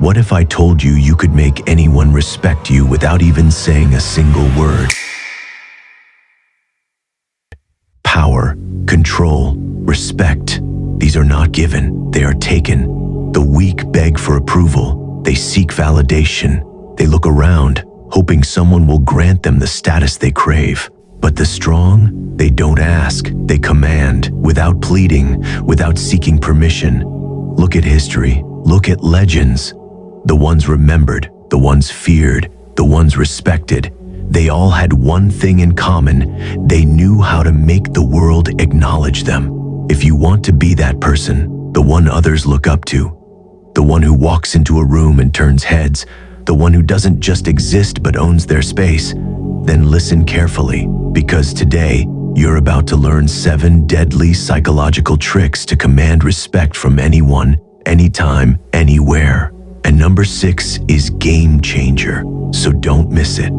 What if I told you you could make anyone respect you without even saying a single word? Power, control, respect. These are not given, they are taken. The weak beg for approval. They seek validation. They look around, hoping someone will grant them the status they crave. But the strong, they don't ask, they command, without pleading, without seeking permission. Look at history, look at legends. The ones remembered, the ones feared, the ones respected. They all had one thing in common: they knew how to make the world acknowledge them. If you want to be that person, the one others look up to, the one who walks into a room and turns heads, the one who doesn't just exist but owns their space, then listen carefully, because today you're about to learn 7 deadly psychological tricks to command respect from anyone, anytime, anywhere. And number 6 is game changer, so don't miss it.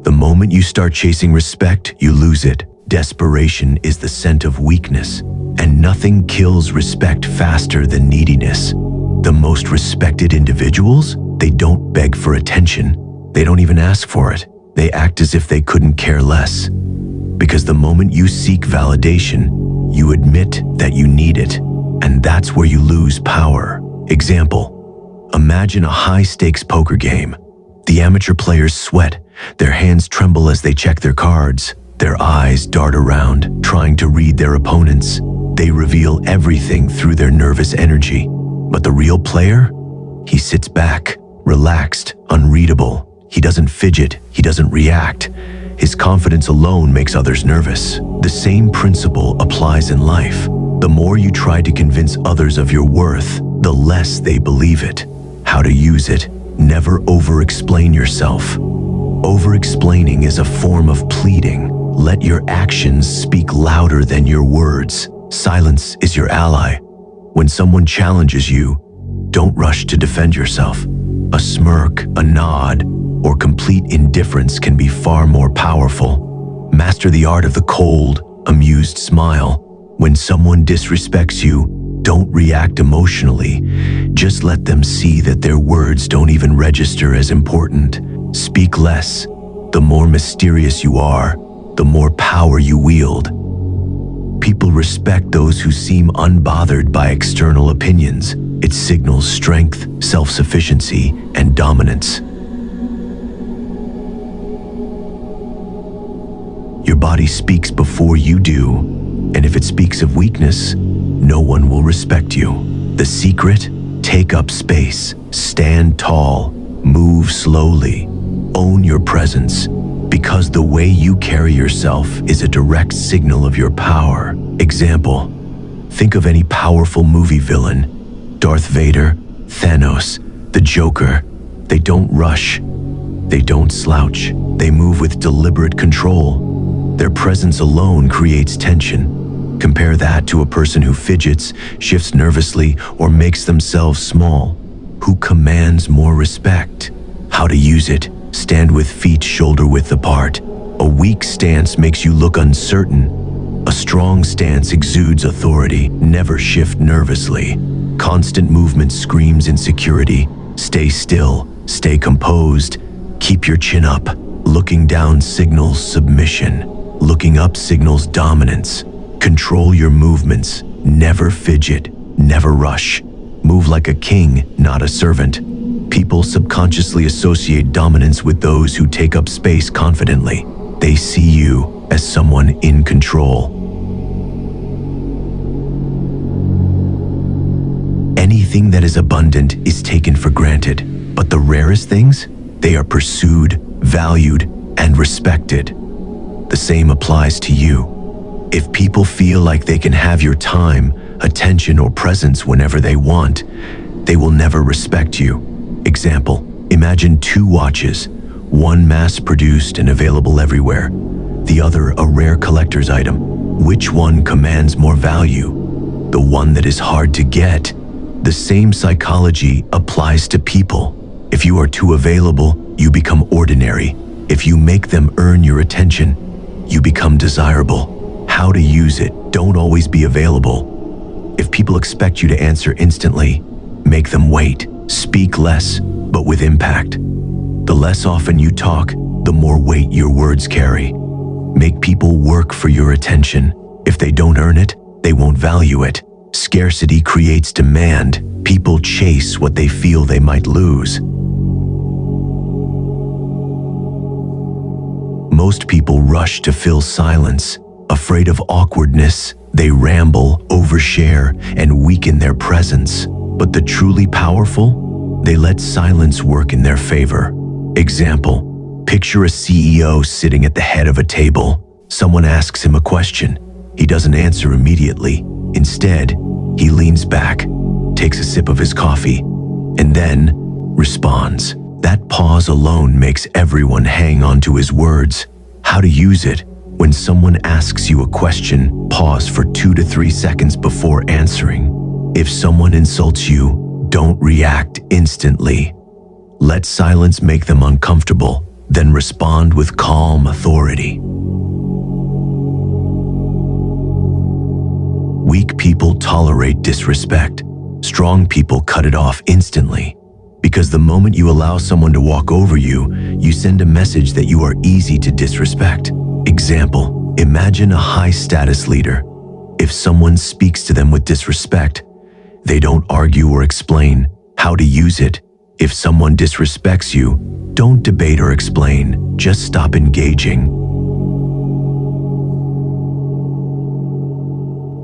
The moment you start chasing respect, you lose it. Desperation is the scent of weakness, and nothing kills respect faster than neediness. The most respected individuals, they don't beg for attention. They don't even ask for it. They act as if they couldn't care less. Because the moment you seek validation, you admit that you need it, and that's where you lose power. Example: imagine a high-stakes poker game. The amateur players sweat, their hands tremble as they check their cards. Their eyes dart around, trying to read their opponents. They reveal everything through their nervous energy. But the real player? He sits back, relaxed, unreadable. He doesn't fidget, he doesn't react. His confidence alone makes others nervous. The same principle applies in life. The more you try to convince others of your worth, the less they believe it. How to use it: never over-explain yourself. Over-explaining is a form of pleading. Let your actions speak louder than your words. Silence is your ally. When someone challenges you, don't rush to defend yourself. A smirk, a nod, or complete indifference can be far more powerful. Master the art of the cold, amused smile. When someone disrespects you, don't react emotionally. Just let them see that their words don't even register as important. Speak less. The more mysterious you are, the more power you wield. People respect those who seem unbothered by external opinions. It signals strength, self-sufficiency, and dominance. Your body speaks before you do, and if it speaks of weakness, no one will respect you. The secret? Take up space, stand tall, move slowly, own your presence, because the way you carry yourself is a direct signal of your power. Example: think of any powerful movie villain. Darth Vader, Thanos, the Joker. They don't rush. They don't slouch. They move with deliberate control. Their presence alone creates tension. Compare that to a person who fidgets, shifts nervously, or makes themselves small. Who commands more respect? How to use it: stand with feet shoulder-width apart. A weak stance makes you look uncertain. A strong stance exudes authority. Never shift nervously. Constant movement screams insecurity. Stay still, stay composed, keep your chin up. Looking down signals submission. Looking up signals dominance. Control your movements. Never fidget, never rush. Move like a king, not a servant. People subconsciously associate dominance with those who take up space confidently. They see you as someone in control. Anything that is abundant is taken for granted, but the rarest things, they are pursued, valued, and respected. The same applies to you. If people feel like they can have your time, attention, or presence whenever they want, they will never respect you. Example: imagine 2 watches, one mass-produced and available everywhere, the other a rare collector's item. Which one commands more value? The one that is hard to get. The same psychology applies to people. If you are too available, you become ordinary. If you make them earn your attention, you become desirable. How to use it: don't always be available. If people expect you to answer instantly, make them wait. Speak less, but with impact. The less often you talk, the more weight your words carry. Make people work for your attention. If they don't earn it, they won't value it. Scarcity creates demand. People chase what they feel they might lose. Most people rush to fill silence. Afraid of awkwardness, they ramble, overshare, and weaken their presence. But the truly powerful, they let silence work in their favor. Example, picture a CEO sitting at the head of a table. Someone asks him a question. He doesn't answer immediately. Instead, he leans back, takes a sip of his coffee, and then responds. That pause alone makes everyone hang on to his words. How to use it. When someone asks you a question, pause for 2 to 3 seconds before answering. If someone insults you, don't react instantly. Let silence make them uncomfortable, then respond with calm authority. Weak people tolerate disrespect. Strong people cut it off instantly. Because the moment you allow someone to walk over you, you send a message that you are easy to disrespect. Example, imagine a high-status leader. If someone speaks to them with disrespect, they don't argue or explain how to use it. If someone disrespects you, don't debate or explain, just stop engaging.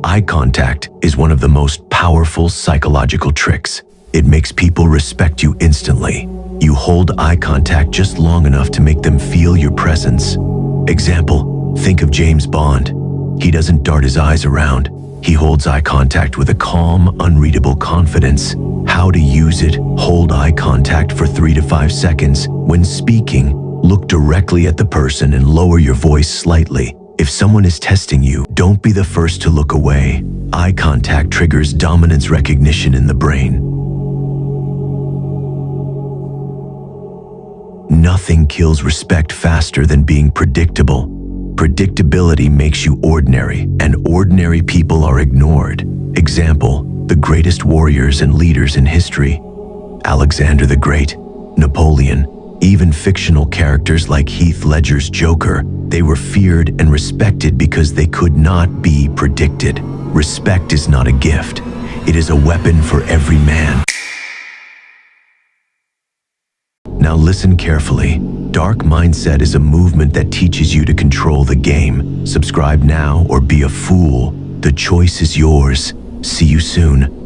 Eye contact is one of the most powerful psychological tricks. It makes people respect you instantly. You hold eye contact just long enough to make them feel your presence. Example, think of James Bond. He doesn't dart his eyes around. He holds eye contact with a calm, unreadable confidence. How to use it: hold eye contact for 3 to 5 seconds. When speaking, look directly at the person and lower your voice slightly. If someone is testing you, don't be the first to look away. Eye contact triggers dominance recognition in the brain. Nothing kills respect faster than being predictable. Predictability makes you ordinary, and ordinary people are ignored. Example, the greatest warriors and leaders in history: Alexander the Great, Napoleon, even fictional characters like Heath Ledger's Joker. They were feared and respected because they could not be predicted. Respect is not a gift. It is a weapon for every man. Now listen carefully. Dark mindset is a movement that teaches you to control the game. Subscribe now or be a fool. The choice is yours. See you soon.